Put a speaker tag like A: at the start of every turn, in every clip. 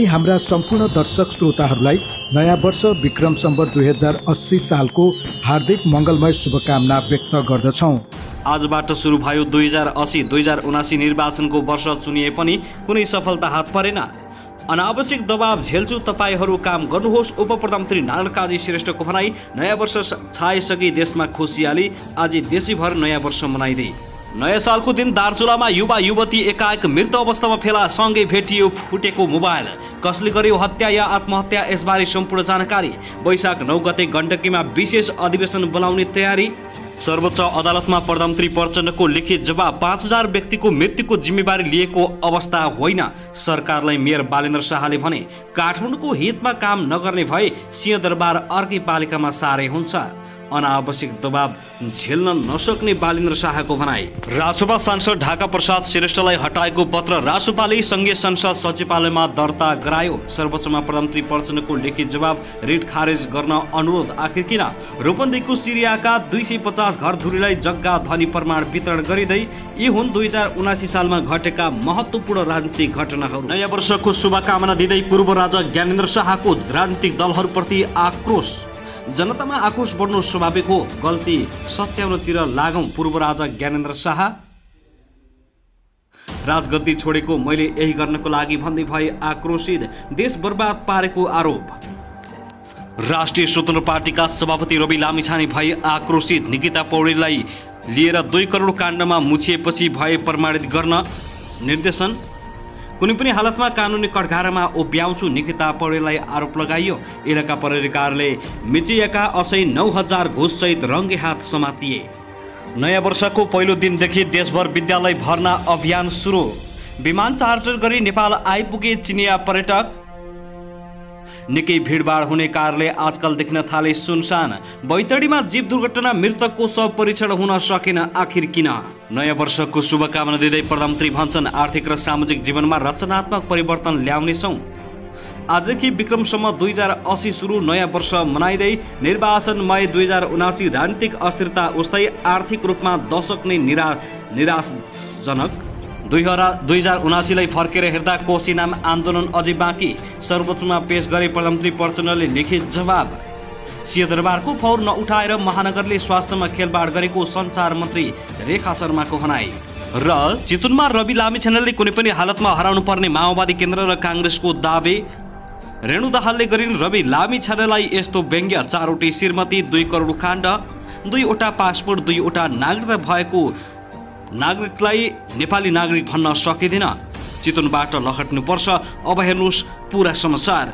A: हाम्रा सम्पूर्ण दर्शक श्रोताहरूलाई नयाँ वर्ष विक्रम सम्वत 2080 सालको हार्दिक मङ्गलमय शुभकामना व्यक्त गर्दछौँ।
B: आजबाट सुरु भयो 2080-2079 निर्वाचनको वर्ष चुनिए पनि कुनै सफलता हात परेन। अनावश्यक दबाव झेल्छु, तपाईहरू काम गर्नुहोस्। उप प्रधानमन्त्री नारायण काजी श्रेष्ठको भनाई। नयाँ वर्ष छाइसकी देशमा खुसियाली, आज देशैभर नयाँ वर्ष मनाइँदै। नयाँ सालको दिन दार्चुलामा युवा युवती एकाएक मृत अवस्थामा फेला, सँगै भेटियो फुटेको मोबाइल। कसले गर्यो हत्या या आत्महत्या, यसबारे सम्पूर्ण जानकारी। वैशाख 9 गते गण्डकीमा विशेष अधिवेशन बोलाउने तयारी। सर्वोच्च अदालतमा प्रधानमन्त्री प्रचण्डको लिखित जवाब। 5000 व्यक्तिको मृत्युको जिम्मेवारी लिएको अवस्था होइन, सरकारलाई मेयर बालेन्द्र शाहले भने। काठमाडौँको हितमा काम नगर्ने भए सिंहदरबार अर्कै पालिकामा साह्रै हुन्छ। अनावश्यक दबाव झेल्न नसक्ने बालेन्द्र शाहको भनाई। रासोपा सांसद ढाका प्रसाद श्रेष्ठलाई हटाएको पत्र रासोपाले संघीय संसद सचिवालयमा दर्ता गरायो। सर्वोच्चमा प्रधानमन्त्री प्रचण्डको लिखित जवाब, रिट खारेज गर्न अनुरोध। आखिर किन? रूपन्देहीको सिरियाका 250 घरधुरीलाई जग्गा धनी प्रमाण वितरण गरिँदै। यी हुन् 2079 सालमा घटेका महत्त्वपूर्ण राजनीतिक घटनाहरू। नयाँ वर्षको शुभकामना दिँदै पूर्व राजा ज्ञानेन्द्र शाहको राजनीतिक दलहरूप्रति आक्रोश। जनतामा आक्रोश बढ्नु स्वाभाविक हो, गल्ती सच्याउनतिर लागौं। पूर्व राजा ज्ञानेन्द्र शाह। राजगद्दी छोडेको मैले यही गर्नको लागि भन्दै भए आक्रोशित, देश बर्बाद पारेको आरोप। राष्ट्रिय स्वतन्त्र पार्टीका सभापति रवि लामिछाने भए आक्रोशित। निकिता पौडेललाई लिएर 2 करोड काण्डमा मुछिएपछि भए प्रमाणित गर्न निर्देशन। कुनै पनि हालतमा कानुनी कठघारामा उभ्याउँछु, निकिता पौडेललाई आरोप लगाइयो। इलाका प्रहरी कार्यालय मिचिएका असै 9000 घुससहित रङ्गे हात समातिए। नयाँ वर्षको पहिलो दिनदेखि देशभर विद्यालय भर्ना अभियान सुरु। विमान चार्टर गरी नेपाल आइपुगे चिनिया पर्यटक। निकै भिडभाड हुने कार्यालय आजकल देखिन थाले सुनसान। बैतडीमा जीव दुर्घटना, मृतकको शव परीक्षण हुन सकेन, आखिर किन? नयाँ वर्षको शुभकामना दिँदै प्रधानमन्त्री भन्छन्, आर्थिक र सामाजिक जीवनमा रचनात्मक परिवर्तन ल्याउनेछौँ। आजदेखि विक्रमसम्म 2080 सुरु। नयाँ वर्ष मनाइँदै निर्वाचनमय 2079 राजनीतिक अस्थिरता उस्तै, आर्थिक रूपमा दशक नै निराशजनक। 2079लाई फर्केर हेर्दा कोशी नाम आन्दोलन अझै बाँकी। सर्वोच्चमा पेश गरे प्रधानमन्त्री प्रचण्डले लिखित जवाब। सिंहदरबारको फौर नउठाएर महानगरले स्वास्थ्यमा खेलबाड गरेको सञ्चार मन्त्री रेखा शर्माको भनाई। र चितवनमा रवि लामिछानेले कुनै पनि हालतमा हराउनु पर्ने माओवादी केन्द्र र काङ्ग्रेसको दावे। रेणु दाहालले गरिन् रवि लामिछानेलाई यस्तो व्यङ्ग्य। 4वटी श्रीमती, 2 करोड काण्ड, 2वटा पासपोर्ट, 2वटा नागरिकता भएको नागरिकलाई नेपाली नागरिक भन्न सकिँदैन। चितवनबाट लखट्नुपर्छ। अब हेर्नुहोस् पुरा समाचार।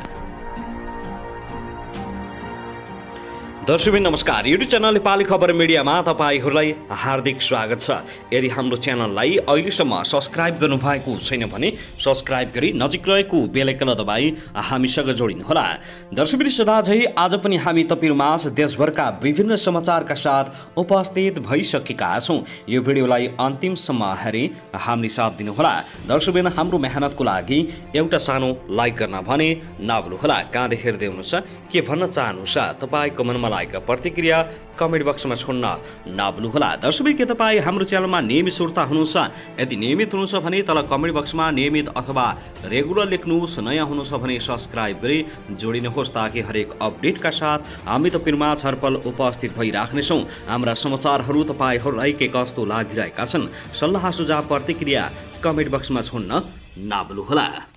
B: दर्शकबिन नमस्कार, युट्युब च्यानल नेपाली खबर मिडियामा तपाईहरूलाई हार्दिक स्वागत छ। यदि हाम्रो च्यानललाई अहिलेसम्म सब्सक्राइब गर्नुभएको छैन भने सब्सक्राइब गरी नजिक रहेको बेल आइकन दबाई हामीसँग जोडिनुहोला। दर्शकबिन सदाझै आज पनि हामी तपाईहरुमाझ देशभरका विभिन्न समाचारका साथ उपस्थित भइसकेका छौँ। यो भिडियोलाई अन्तिमसम्म हेरी हामीले साथ दिनुहोला। दर्शकबिन हाम्रो मेहनतको लागि एउटा सानो लाइक गर्न भने नभुल्नुहोला। कहाँदेखि हेर्दै हुनुहुन्छ, के भन्न चाहनुहुन्छ, तपाईँको मनमा प्रतिक्रिया कमेन्ट बक्समा छोड्न नभुल्नुहोला। दर्शक के तपाईँ हाम्रो च्यानलमा नियमित श्रोता हुनुहुन्छ? यदि नियमित हुनुहुन्छ भने तल कमेन्ट बक्समा नियमित अथवा रेगुलर लेख्नुहोस्। नयाँ हुनुहुन्छ भने सब्सक्राइब गरी जोडिनुहोस्, ताकि हरेक अपडेटका साथ हामी तपाईहरुमा छलफल उपस्थित भइराख्नेछौँ। हाम्रा समाचारहरू तपाईहरूलाई के कस्तो लागिरहेका छन्, सल्लाह सुझाव प्रतिक्रिया कमेन्ट बक्समा छोड्न नभुल्नुहोला।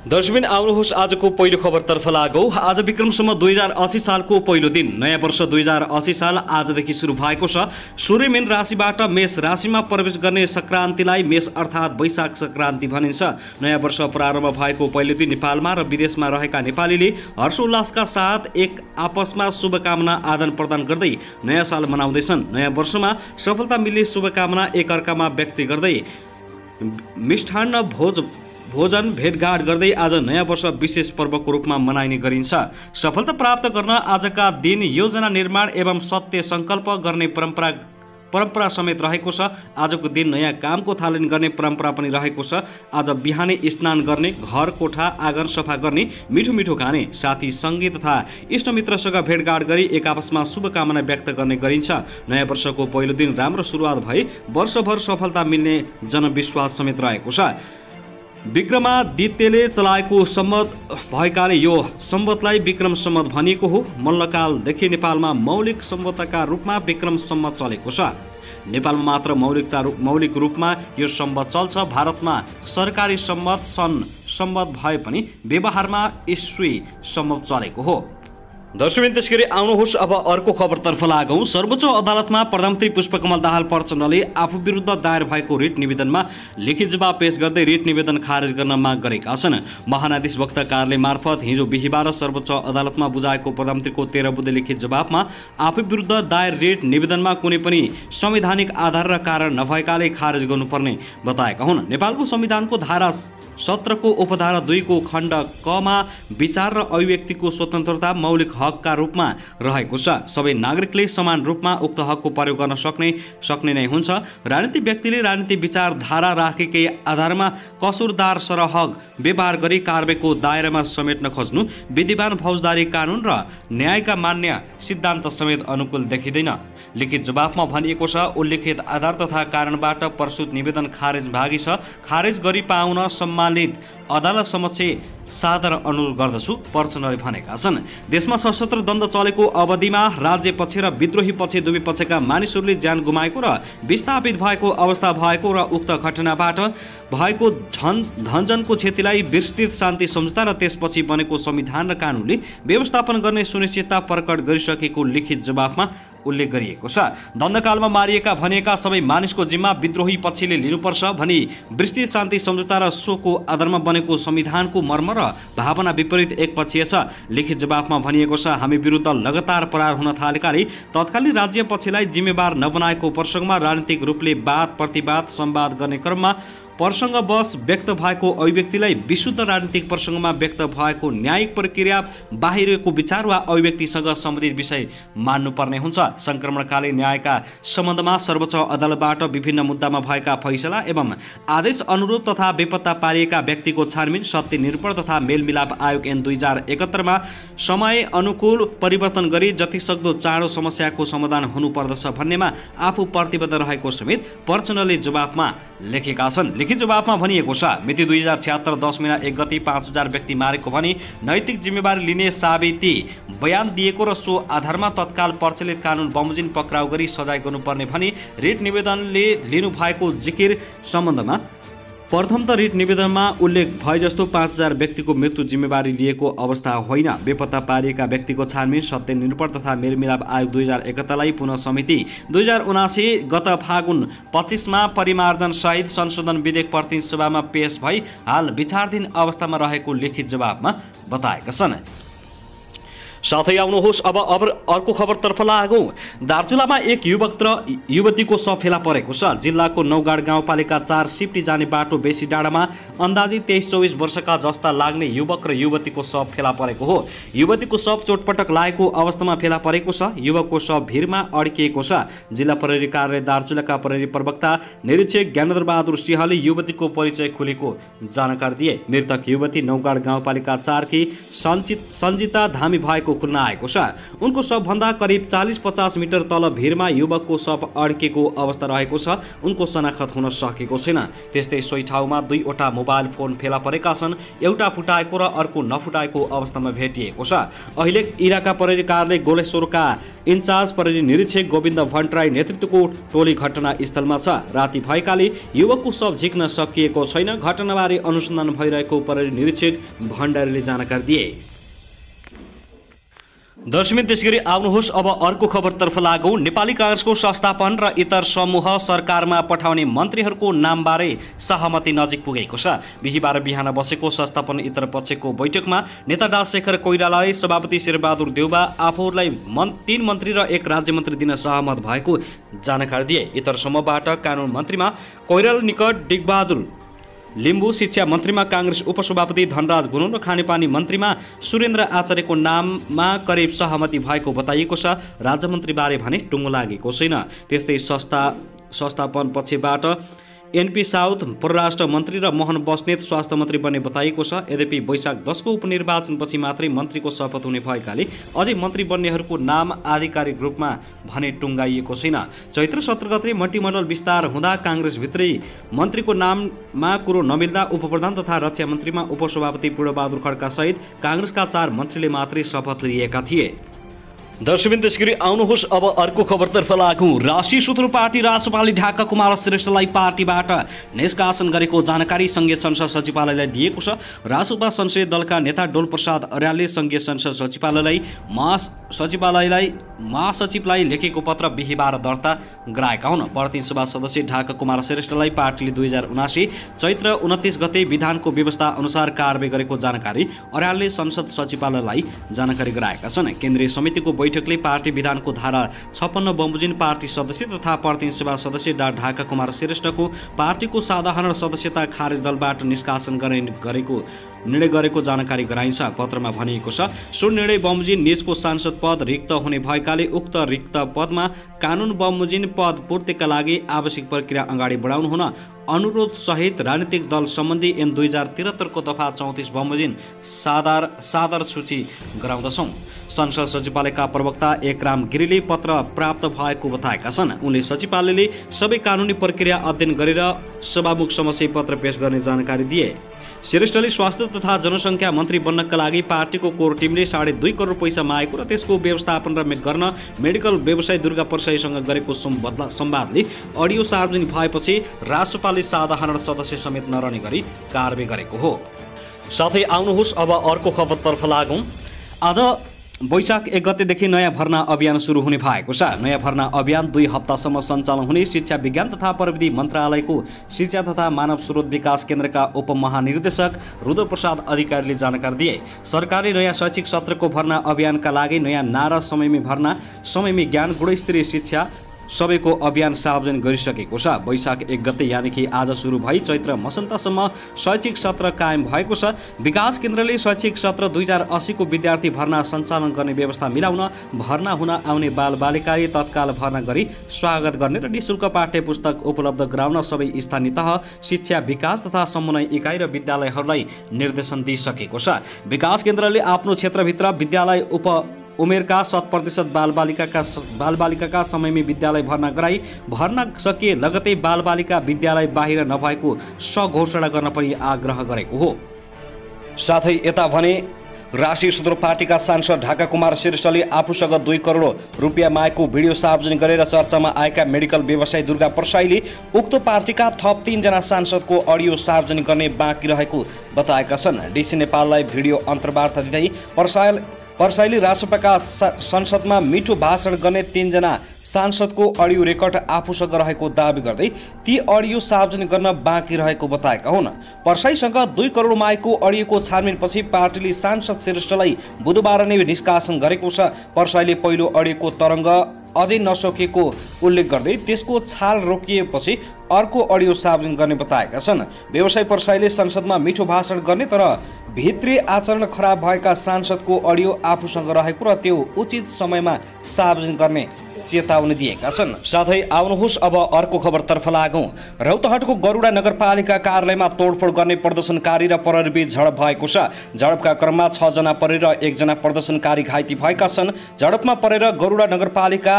B: दर्शकबिन आउनुहोस् आजको पहिलो खबरतर्फ लागौँ। आज विक्रमसम्म 2080 सालको पहिलो दिन। नयाँ वर्ष 2080 साल आजदेखि सुरु भएको छ। सूर्य मीन राशिबाट मेष राशिमा प्रवेश गर्ने सङ्क्रान्तिलाई मेष अर्थात् वैशाख सङ्क्रान्ति भनिन्छ। नयाँ वर्ष प्रारम्भ भएको पहिलो दिन नेपालमा र विदेशमा रहेका नेपालीले हर्षोल्लासका साथ एक आपसमा शुभकामना आदान प्रदान गर्दै नयाँ साल मनाउँदैछन्। नयाँ वर्षमा सफलता मिल्ने शुभकामना एकअर्कामा व्यक्त गर्दै मिष्ठान्न भोजन भेटघाट गर्दै आज नयाँ वर्ष विशेष पर्वको रूपमा मनाइने गरिन्छ। सफलता प्राप्त गर्न आजका दिन योजना निर्माण एवं सत्य सङ्कल्प गर्ने परम्परा समेत रहेको छ। आजको दिन नयाँ कामको थालनी गर्ने परम्परा पनि रहेको छ। आज बिहानै स्नान गर्ने, घर कोठा आँगन सफा गर्ने, मिठो मिठो खाने, साथी सङ्गी तथा इष्टमित्रसँग भेटघाट गरी एक आपसमा शुभकामना व्यक्त गर्ने गरिन्छ। नयाँ वर्षको पहिलो दिन राम्रो सुरुवात भई वर्षभर सफलता मिल्ने जनविश्वास समेत रहेको छ। विक्रमादित्यले चलाएको सम्वत भएकाले यो सम्वतलाई विक्रम सम्वत भनिएको हो। मल्लकालदेखि नेपालमा मौलिक सम्वतका रूपमा विक्रम सम्वत चलेको छ। नेपालमा मात्र मौलिक रूपमा यो सम्वत चल्छ। भारतमा सरकारी सम्वत सन् सम्वत भए पनि व्यवहारमा इस्वी सम्वत चलेको हो। दर्शकबिन त्यसगरी आउनुहोस् अब अर्को खबरतर्फ लागौँ। सर्वोच्च अदालतमा प्रधानमन्त्री पुष्पकमल दाहाल प्रचण्डले आफू विरुद्ध दायर भएको रिट निवेदनमा लिखित जवाब पेश गर्दै रिट निवेदन खारेज गर्न माग गरेका छन्। महान्यायाधीश वक्ता कार्यालय मार्फत हिजो बिहिबार सर्वोच्च अदालतमा बुझाएको प्रधानमन्त्रीको 13 बुँदे लिखित जवाबमा आफू विरुद्ध दायर रिट निवेदनमा कुनै पनि संवैधानिक आधार र कारण नभएकाले खारेज गर्नुपर्ने बताएका हुन्। नेपालको संविधानको धारा 17 को उपधारा 2 को खण्ड क मा विचार र अभिव्यक्तिको स्वतन्त्रता मौलिक हकका रूपमा रहेको छ। सबै नागरिकले समान रूपमा उक्त हकको प्रयोग गर्न सक्ने नै हुन्छ। राजनीतिक व्यक्तिले राजनीतिक विचारधारा राखेकै आधारमा कसुरदार सरह व्यवहार गरी कारबाहीको दायरामा समेट्न खोज्नु विद्यमान फौजदारी कानुन र न्यायका मान्य सिद्धान्त समेत अनुकूल देखिँदैन। लिखित जवाबमा भनिएको छ, उल्लेखित आधार तथा कारणबाट प्रस्तुत निवेदन खारेज भागी छ। खारेज गरी पाउन सम्मानित अदालत समक्ष सादर अनुरोध गर्दछु, प्रचण्डले भनेका छन्। देशमा सशस्त्र द्वन्द्व चलेको अवधिमा राज्य पक्ष र विद्रोही पक्ष दुवै पक्षका मानिसहरूले ज्यान गुमाएको र विस्थापित भएको अवस्था भएको र उक्त घटनाबाट भएको धनजनको क्षतिलाई विस्तृत शान्ति सम्झौता र त्यसपछि बनेको संविधान र कानुनले व्यवस्थापन गर्ने सुनिश्चितता प्रकट गरिसकेको लिखित जवाफमा उल्लेख गरिएको छ। द्वन्द्वकालमा मारिएका भनिएका सबै मानिसको जिम्मा विद्रोही पक्षले लिनुपर्छ भनी विस्तृत शान्ति सम्झौता र सोको आधारमा बनेको संविधानको मर्म र भावना विपरीत एकपक्षीय छ। लिखित जवाफमा भनिएको छ, हामी विरुद्ध लगातार प्रहार हुन थालेकाले तत्कालीन राज्य पक्षलाई जिम्मेवार नबनाएको प्रसङ्गमा राजनीतिक रूपले वाद प्रतिवाद संवाद गर्ने क्रममा प्रसङ्गवश व्यक्त भएको अभिव्यक्तिलाई विशुद्ध राजनीतिक प्रसङ्गमा व्यक्त भएको न्यायिक प्रक्रिया बाहिरको विचार वा अभिव्यक्तिसँग सम्बन्धित विषय मान्नुपर्ने हुन्छ। सङ्क्रमणकालीन न्यायका सम्बन्धमा सर्वोच्च अदालतबाट विभिन्न मुद्दामा भएका फैसला एवं आदेश अनुरोध तथा बेपत्ता पारिएका व्यक्तिको छानबिन सत्य निरूपण तथा मेलमिलाप आयोग ऐन 2071 समय अनुकूल परिवर्तन गरी जतिसक्दो चाँडो समस्याको समाधान हुनुपर्दछ भन्नेमा आफू प्रतिबद्ध रहेको समेत प्रचण्डले जवाफमा लेखेका छन्। लिखित जवाफमा भनिएको छ, मिति 2076 10 महिना 1 गते 5000 व्यक्ति मारेको भनी नैतिक जिम्मेवारी लिने साबिती बयान दिएको र सो आधारमा तत्काल प्रचलित कानुन बमोजिम पक्राउ गरी सजाय गर्नुपर्ने भनी रिट निवेदनले लिनुभएको जिकिर सम्बन्धमा प्रथम त रिट निवेदनमा उल्लेख भए जस्तो 5000 व्यक्तिको मृत्यु जिम्मेवारी लिएको अवस्था होइन। बेपत्ता पारिएका व्यक्तिको छानबिन सत्य निरूपण तथा मेलमिलाप आयोग 2071 लाई पुनः समिति 2079 गत फागुन 25 मा परिमार्जन सहित संशोधन विधेयक प्रतिनिधि सभामा पेश भई हाल विचाराधीन अवस्थामा रहेको लिखित जवाफमा बताएका छन्। साथै आउनुहोस् अब अर्को खबरतर्फ लागौँ। दार्चुलामा एक युवक र युवतीको शव फेला परेको छ। जिल्लाको नौगाड गाउँपालिका 4 सिप्टी जाने बाटो बेसी डाँडामा अन्दाजी 23-24 वर्षका जस्ता लाग्ने युवक र युवतीको शव फेला परेको हो। युवतीको शव चोटपटक लागेको अवस्थामा फेला परेको छ। युवकको शव भिरमा अड्किएको छ। जिल्ला प्रहरी कार्यालय दार्चुलाका प्रहरी प्रवक्ता निरीक्षक ज्ञानेन्द्र बहादुर सिंहले युवतीको परिचय खुलेको जानकारी दिए। मृतक युवती नौगाड गाउँपालिका 4 की सञ्जिता धामी भएको खुल्न आएको छ। उनको शवभन्दा करिब 40-50 मिटर तल भिरमा युवकको शव अड्केको अवस्था रहेको छ। उनको शनाखत हुन सकेको छैन। त्यस्तै सोही ठाउँमा 2 वटा मोबाइल फोन फेला परेका छन्। एउटा फुटाएको र अर्को नफुटाएको अवस्थामा भेटिएको छ। अहिले इलाका प्रहरी कार्यालय गोलेश्वरका इन्चार्ज प्रहरी निरीक्षक गोविन्द भट्टराई नेतृत्वको टोली घटनास्थलमा छ। राति भएकाले युवकको शव झिक्न सकिएको छैन। घटनाबारे अनुसन्धान भइरहेको प्रहरी निरीक्षक भण्डारीले जानकारी दिए। दर्शकबिन त्यसगरी आउनुहोस् अब अर्को खबरतर्फ लागौँ। नेपाली काङ्ग्रेसको संस्थापन र इतर समूह सरकारमा पठाउने मन्त्रीहरूको नामबारे सहमति नजिक पुगेको छ। बिहिबार बिहान बसेको संस्थापन इतर पक्षको बैठकमा नेता डालशेखर कोइरालाले सभापति शेरबहादुर देउबा आफूलाई 3 मन्त्री र 1 राज्यमन्त्री दिन सहमत भएको जानकारी दिए। इतर समूहबाट कानुन मन्त्रीमा कोइराला निकट डिगबहादुर लिम्बू, शिक्षा मन्त्रीमा काङ्ग्रेस उपसभापति धनराज गुरुङ र खानेपानी मन्त्रीमा सुरेन्द्र आचार्यको नाममा करिब सहमति भएको बताइएको छ। राज्यमन्त्रीबारे भने टुङ्गो लागेको छैन। त्यस्तै संस्थापन पक्षबाट एनपी साउथ परराष्ट्र मन्त्री र मोहन बस्नेत स्वास्थ्य मन्त्री बन्ने बताइएको छ। यद्यपि वैशाख 10 को उपनिर्वाचनपछि मात्रै मन्त्रीको शपथ हुने भएकाले अझै मन्त्री बन्नेहरूको नाम आधिकारिक रूपमा भने टुङ्गाइएको छैन। चैत्र 17 गते मन्त्रीमण्डल विस्तार हुँदा काङ्ग्रेसभित्रै मन्त्रीको नाममा कुरो नमिल्दा उपप्रधान तथा रक्षा मन्त्रीमा उपसभापति पूर्णबहादुर खड्का सहित काङ्ग्रेसका 4 मन्त्रीले मात्रै शपथ लिएका थिए। दर्शकबिन त्यसगरी आउनुहोस् अब अर्को खबरतर्फ लागौँ। राष्ट्रिय सूत्र पार्टी रासपाले ढाका कुमार श्रेष्ठलाई पार्टीबाट निष्कासन गरेको जानकारी सङ्घीय संसद सचिवालयलाई दिएको छ। रासपा संसदीय दलका नेता डोलप्रसाद अर्यालले सङ्घीय संसद सचिवालयलाई महासचिवलाई लेखेको पत्र बिहीबार दर्ता गराएका हुन्। प्रतिनिधि सभा सदस्य ढाका कुमार श्रेष्ठलाई पार्टीले 2079 चैत्र 29 गते विधानको व्यवस्था अनुसार कारबाही गरेको जानकारी अर्यालले संसद सचिवालयलाई जानकारी गराएका छन्। केन्द्रीय समितिको बैठकले पार्टी विधानको धारा 56 बमोजिम पार्टी सदस्य तथा प्रतिनिधि सभा सदस्य ढाका कुमार श्रेष्ठको पार्टीको साधारण सदस्यता खारेज दलबाट निष्कासन गरेको निर्णय गरेको जानकारी गराइन्छ। पत्रमा भनिएको छ, सो निर्णय बमोजिम निजको सांसद पद रिक्त हुने भएकाले उक्त रिक्त पदमा कानुन बमोजिम पद पूर्तिका लागि आवश्यक प्रक्रिया अगाडि बढाउनु हुन अनुरोध सहित राजनीतिक दल सम्बन्धी ऐन 2073 को दफा 34 बमोजिम सादर सूची गराउँदछौँ। संसद सचिवालयका प्रवक्ता एकराम गिरीले पत्र प्राप्त भएको बताएका छन्। उनले सचिवालयले सबै कानुनी प्रक्रिया अध्ययन गरेर सभामुख समक्ष पत्र पेश गर्ने जानकारी दिए। श्रेष्ठले स्वास्थ्य तथा जनसङ्ख्या मन्त्री बन्नका लागि पार्टीको कोर टिमले 2.5 करोड पैसा मागेको र त्यसको व्यवस्थापन गर्न मेडिकल व्यवसायी दुर्गा परसाईसँग गरेको संवादले अडियो सार्वजनिक भएपछि राष्ट्रपालले साधारण सदस्य समेत नरहने गरी कारबाही गरेको हो। साथै आउनुहोस् अब अर्को खबरतर्फ लागौँ। आज वैशाख 1 गतेदेखि नयाँ भर्ना अभियान सुरु हुने भएको छ। नयाँ भर्ना अभियान 2 हप्तासम्म सञ्चालन हुने शिक्षा विज्ञान तथा प्रविधि मन्त्रालयको शिक्षा तथा मानव स्रोत विकास केन्द्रका उपमहानिर्देशक रुद्रप्रसाद अधिकारीले जानकारी दिए। सरकारले नयाँ शैक्षिक सत्रको भर्ना अभियानका लागि नयाँ नारा समयमी ज्ञान गुणस्तरीय शिक्षा सबैको अभियान सार्वजनिक गरिसकेको छ। वैशाख 1 गते यानिकि आज सुरु भई चैत्र मसन्तसम्म शैक्षिक सत्र कायम भएको छ। विकास केन्द्रले शैक्षिक सत्र 2080 को विद्यार्थी भर्ना सञ्चालन गर्ने व्यवस्था मिलाउन भर्ना हुन आउने बालबालिकाले तत्काल भर्ना गरी स्वागत गर्ने र निःशुल्क पाठ्य पुस्तक उपलब्ध गराउन सबै स्थानीय तह शिक्षा विकास तथा समन्वय इकाइ र विद्यालयहरूलाई निर्देशन दिइसकेको छ। विकास केन्द्रले आफ्नो क्षेत्रभित्र विद्यालय उमेरका 100% बालबालिकाका समयमै विद्यालय भर्ना गराई भर्ना सकिए लगतै बालबालिका विद्यालय बाहिर नभएको सघोषणा गर्न पनि आग्रह गरेको हो। साथै यता भने राष्ट्रिय सूत्र पार्टीका सांसद ढाका कुमार श्रेष्ठले आफूसँग 2 करोड रुपियाँ मागेको भिडियो सार्वजनिक गरेर चर्चामा आएका मेडिकल व्यवसायी दुर्गा परसाईले उक्त पार्टीका थप 3 जना सांसदको अडियो सार्वजनिक गर्ने बाँकी रहेको बताएका छन्। डीसी नेपाललाई भिडियो अन्तर्वार्ता दिँदै परसाईले रासपाका संसदमा मिठो भाषण गर्ने 3 जना सांसदको अडियो रेकर्ड आफूसँग रहेको दावी गर्दै ती अडियो सार्वजनिक गर्न बाँकी रहेको बताएका हुन्। परसाईसँग 2 करोड मागेको अडियोको छानबिनपछि पार्टीले सांसद श्रेष्ठलाई बुधबार नै निष्कासन गरेको छ। परसाईले पहिलो अडियोको तरङ्ग अझै नसकेको उल्लेख गर्दै त्यसको छाल रोकिएपछि अर्को अडियो सार्वजनिक गर्ने बताएका छन्। व्यवसायी परसाईले संसदमा मिठो भाषण गर्ने तर भित्री आचरण खराब भएका सांसदको अडियो आफूसँग रहेको र त्यो उचित समयमा सार्वजनिक गर्ने चेतावनी दिएका छन्। साथै आउनुहोस् अब अर्को खबरतर्फ लागौँ। रौतहटको गरुडा नगरपालिका कार्यालयमा तोडफोड गर्ने प्रदर्शनकारी र प्रहरीबीच झडप भएको छ। झडपका क्रममा 6 जना प्रहरी र 1 जना प्रदर्शनकारी घाइते भएका छन्। झडपमा परेर गरुडा नगरपालिका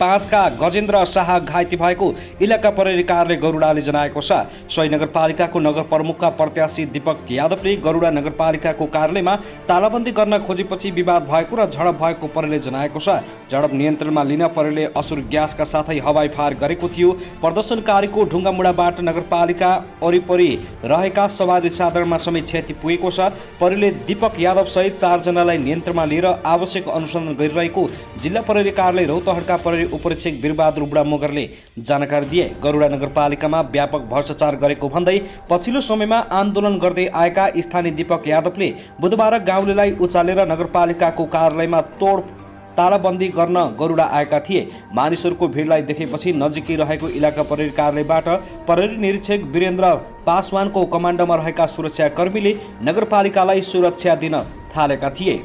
B: 5 का गजेन्द्र शाह घाइते भएको इलाका प्रहरी कार्यालय गरुडाले जनाएको छ। सोही नगरपालिकाको नगर प्रमुखका प्रत्याशी दीपक यादवले गरुडा नगरपालिकाको कार्यालयमा तालाबन्दी गर्न खोजेपछि विवाद भएको र झडप भएको प्रहरीले जनाएको छ। झडप नियन्त्रणमा लिन प्रहरीले असुर ग्यासका साथै हवाई फायर गरेको थियो। प्रदर्शनकारीको ढुङ्गामुढाबाट नगरपालिका वरिपरि रहेका सवारी साधनमा समेत क्षति पुगेको छ। प्रहरीले दीपक यादव सहित 4 जनालाई नियन्त्रणमा लिएर आवश्यक अनुसन्धान गरिरहेको जिल्ला प्रहरी कार्यालय रौतहटका प्रहरी उपरीक्षक वीरबहादुर बुढा मगरले जानकारी दिए। गरुडा नगरपालिकामा व्यापक भ्रष्टाचार गरेको भन्दै पछिल्लो समयमा आन्दोलन गर्दै आएका स्थानीय दीपक यादवले बुधबार गाउँलेलाई उचालेर नगरपालिकाको कार्यालयमा तालाबन्दी गर्न गरुडा आएका थिए। मानिसहरूको भिडलाई देखेपछि नजिकै रहेको इलाका प्रहरी कार्यालयबाट प्रहरी निरीक्षक वीरेन्द्र पासवानको कमान्डोमा रहेका सुरक्षाकर्मीले नगरपालिकालाई सुरक्षा दिन थालेका थिए।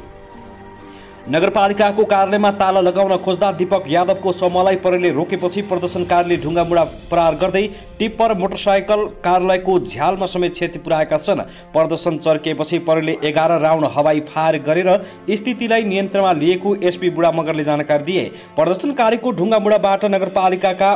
B: नगरपालिकाको कार्यालयमा ताला लगाउन खोज्दा दीपक यादवको समूहलाई प्रहरीले रोकेपछि प्रदर्शनकारीले ढुङ्गामुढा प्रहार गर्दै टिप्पर मोटरसाइकल कार्यालयको झ्यालमा समेत क्षति पुर्याएका छन्। प्रदर्शन चर्किएपछि प्रहरीले 11 राउन्ड हवाई फायर गरेर स्थितिलाई नियन्त्रणमा लिएको एसपी बुढामगरले जानकारी दिए। प्रदर्शनकारीको ढुङ्गामुढाबाट नगरपालिकाका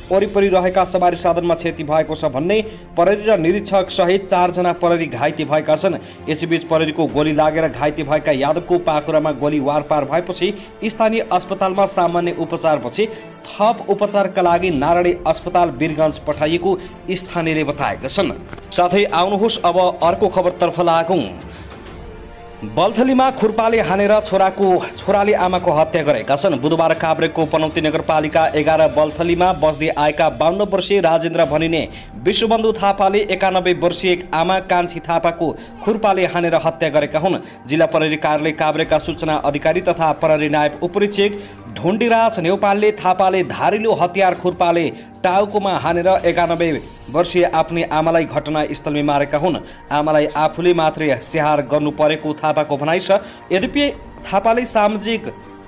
B: वरिपरि रहेका सवारी साधनमा क्षति भएको छ भन्ने प्रहरी र निरीक्षक सहित 4 जना प्रहरी घाइते भएका छन्। यसैबीच प्रहरीको गोली लागेर घाइते भएका यादवको पाखुरामा गोली वारपार भएपछि स्थानीय अस्पतालमा सामान्य उपचारपछि थप उपचारका लागि नारायणी अस्पताल वीरगञ्ज पठाइएको स्थानीयले बताएका छन्। साथै आउनुहोस् अब अर्को खबरतर्फ लागौं। बल्थलीमा खुर्पाले हानेर छोराले आमाको हत्या गरेका छन्। बुधबार काभ्रेको पनौती नगरपालिका 11 बल्थलीमा बस्दै आएका 52 वर्षीय राजेन्द्र भनिने विश्वबन्धु थापाले 91 वर्षीय आमा कान्छी थापाको खुर्पाले हानेर हत्या गरेका हुन्। जिल्ला प्रहरी कार्यालय काभ्रेका सूचना अधिकारी तथा प्रहरी नायब उपरीक्षक ढुण्डीराज नेपालले थापाले धारिलो हतियार खुर्पाले टाउकोमा हानेर 91 वर्षीय आफ्नै आमालाई घटनास्थलमै मारेका हुन्। आमालाई आफूले मात्रै स्याहार गर्नु परेको थापाको भनाइ छ। यद्यपि थापाले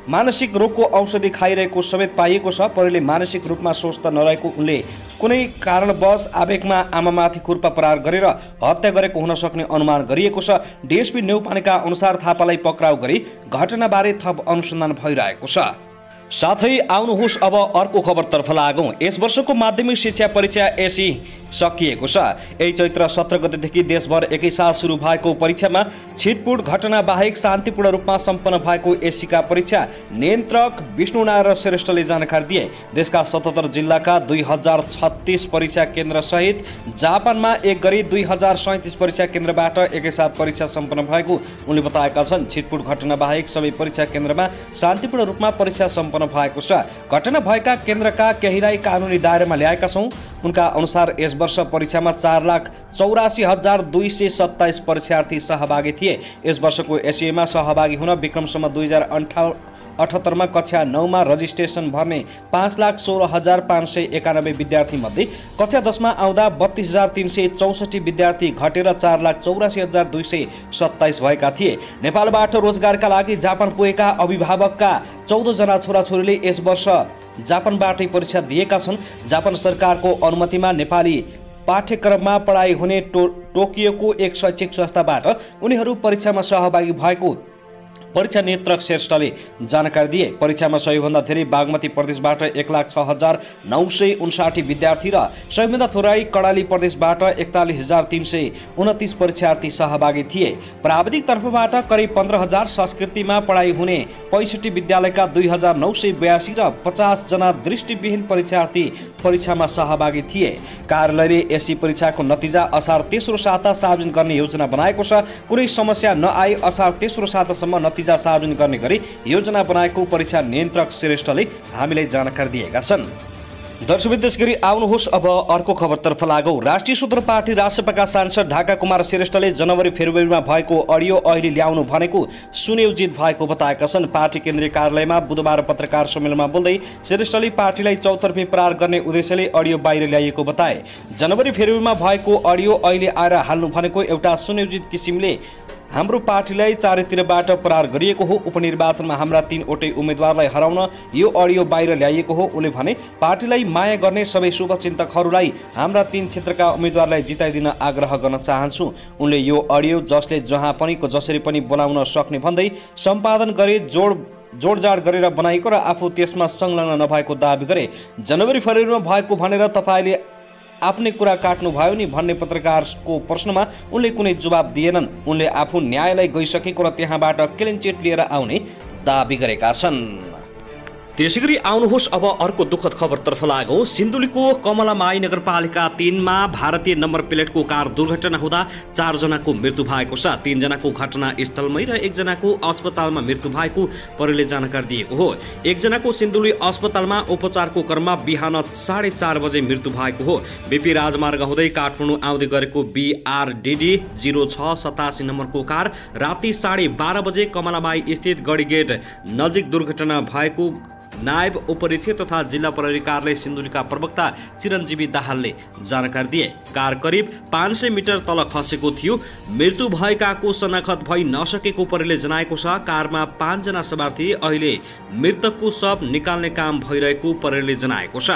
B: मानसिक रोगको औषधि खाइरहेको समेत पाइएको छ। प्रहरीले मानसिक रूपमा स्वस्थ नरहेको उनले कुनै कारणवश आवेगमा आमामाथि खुर्पा प्रहार गरेर हत्या गरेको हुन सक्ने अनुमान गरिएको छ। डीएसपी न्यौपानेका अनुसार थापालाई पक्राउ गरी घटनाबारे थप अनुसन्धान भइरहेको छ। साथै आउनुहोस् अब अर्को खबरतर्फ लागौं। यस वर्षको माध्यमिक शिक्षा परीक्षा एसी सकिएको छ। यही चैत्र 17 गतेदेखि देशभर एकैसाथ सुरु भएको परीक्षामा छिटपुट घटना बाहेक शान्तिपूर्ण रूपमा सम्पन्न भएको एसीका परीक्षा नियन्त्रक विष्णुनारायण श्रेष्ठले जानकारी दिए। देशका 77 जिल्लाका 2036 परीक्षा केन्द्र सहित जापानमा एक गरी 2037 परीक्षा केन्द्रबाट एकैसाथ परीक्षा सम्पन्न भएको उनले बताएका छन्। छिटपुट घटना बाहेक सबै परीक्षा केन्द्रमा शान्तिपूर्ण रूपमा परीक्षा सम्पन्न भएको छ। घटना भएका केन्द्रका केहीलाई कानुनी दायरामा ल्याएका छौं। उनका अनुसार यस वर्ष परीक्षामा 4,84,227 परीक्षार्थी सहभागी थिए। यस वर्षको एसीएमा सहभागी हुन विक्रमसम्म 2078 मा कक्षा 9 मा रजिस्ट्रेसन भर्ने 5,16,591 विद्यार्थी मध्ये कक्षा 10 मा आउँदा 32,364 विद्यार्थी घटेर 4,84,227 भएका थिए। नेपालबाट रोजगारका लागि जापान पुगेका अभिभावकका 14 जना छोराछोरीले यस वर्ष जापानबाटै परीक्षा दिएका छन्। जापान सरकारको अनुमतिमा नेपाली पाठ्यक्रममा पढाइ हुने टोकियोको एक शैक्षिक संस्थाबाट उनीहरू परीक्षामा सहभागी भएको परीक्षा नियन्त्रक श्रेष्ठले जानकारी दिए। परीक्षामा सबैभन्दा धेरै बागमती प्रदेशबाट 1,06,959 विद्यार्थी र सबैभन्दा थोरै कर्णाली प्रदेशबाट 41,329 परीक्षार्थी सहभागी थिए। प्राविधिक तर्फबाट करिब 15,000, संस्कृतिमा पढाइ हुने 65 विद्यालयका 2,982 र 50 जना दृष्टिविहीन परीक्षार्थी परीक्षामा सहभागी थिए। कार्यालयले एसी परीक्षाको नतिजा असार तेस्रो साता सार्वजनिक गर्ने योजना बनाएको छ। कुनै समस्या नआए असार तेस्रो सातासम्म नतिजा सार्वजनिक गर्ने गरी योजना बनाएको परीक्षा नियन्त्रक श्रेष्ठले हामीलाई जानकारी दिएका छन्। दर्शक त्यसगरी आउनुहोस् अब अर्को खबरतर्फ लागौं। राष्ट्रिय स्वतन्त्र पार्टी रासपाका सांसद ढाका कुमार श्रेष्ठले जनवरी फेब्रुअरीमा भएको अडियो अहिले ल्याउनु भनेको सुनियोजित भएको बताएका छन्। पार्टी केन्द्रीय कार्यालयमा बुधबार पत्रकार सम्मेलनमा बोल्दै श्रेष्ठले पार्टीलाई चौतर्फी प्रहार गर्ने उद्देश्यले अडियो बाहिर ल्याइएको बताए। जनवरी फेब्रुअरीमा भएको अडियो अहिले आएर हाल्नु भनेको एउटा सुनियोजित किसिमले हाम्रो पार्टीलाई चारैतिरबाट प्रहार गरिएको हो। उपनिर्वाचनमा हाम्रा 3 वटै उम्मेदवारलाई हराउन यो अडियो बाहिर ल्याइएको हो। उनले भने पार्टीलाई माया गर्ने सबै शुभचिन्तकहरूलाई हाम्रा 3 क्षेत्रका उम्मेदवारलाई जिताइदिन आग्रह गर्न चाहन्छु। उनले यो अडियो जसले जहाँ पनि जसरी पनि बनाउन सक्ने भन्दै सम्पादन गरे जोडजाड गरेर बनाएको र आफू त्यसमा संलग्न नभएको दाबी गरे। जनवरी फरवरीमा भएको भनेर तपाईले आफ्नै कुरा काट्नु भयो नि भन्ने पत्रकारको प्रश्नमा उनले कुनै जवाब दिएनन्। उनले आफू न्यायालय गइसकेको र त्यहाँबाट क्लिनचिट लिएर आउने दाबी गरेका छन्। त्यसैगरी आउनुहोस् अब अर्को दुःखद खबरतर्फ लागौं। सिन्धुलीको कमलामाई नगरपालिका 3 मा भारतीय नम्बर प्लेटको कार दुर्घटना हुँदा 4 जनाको मृत्यु भएको छ। 3 जनाको घटनास्थलमै र 1 जनाको अस्पतालमा मृत्यु भएको प्रहरीले जानकारी दिएको हो। 1 जनाको सिन्धुली अस्पतालमा उपचारको क्रममा बिहान 4:30 बजे मृत्यु भएको हो। बीपी राजमार्ग हुँदै काठमाडौँ आउँदै गरेको BRDD 0687 नम्बरको कार राति 12:30 बजे कमलामाई स्थित गढी गेट नजिक दुर्घटना भएको नायब उपरीक्षक तथा जिल्ला प्रहरी कार्यालय सिन्धुलीका प्रवक्ता चिरञ्जीवी दाहालले जानकारी दिए। कार करिब 500 मिटर तल खसेको थियो। मृत्यु भएकाको शनाखत भइ नसकेको प्रहरीले जनाएको छ। कारमा 5 जना सवार थिए। अहिले मृतकको शव निकाल्ने काम भइरहेको प्रहरीले जनाएको छ।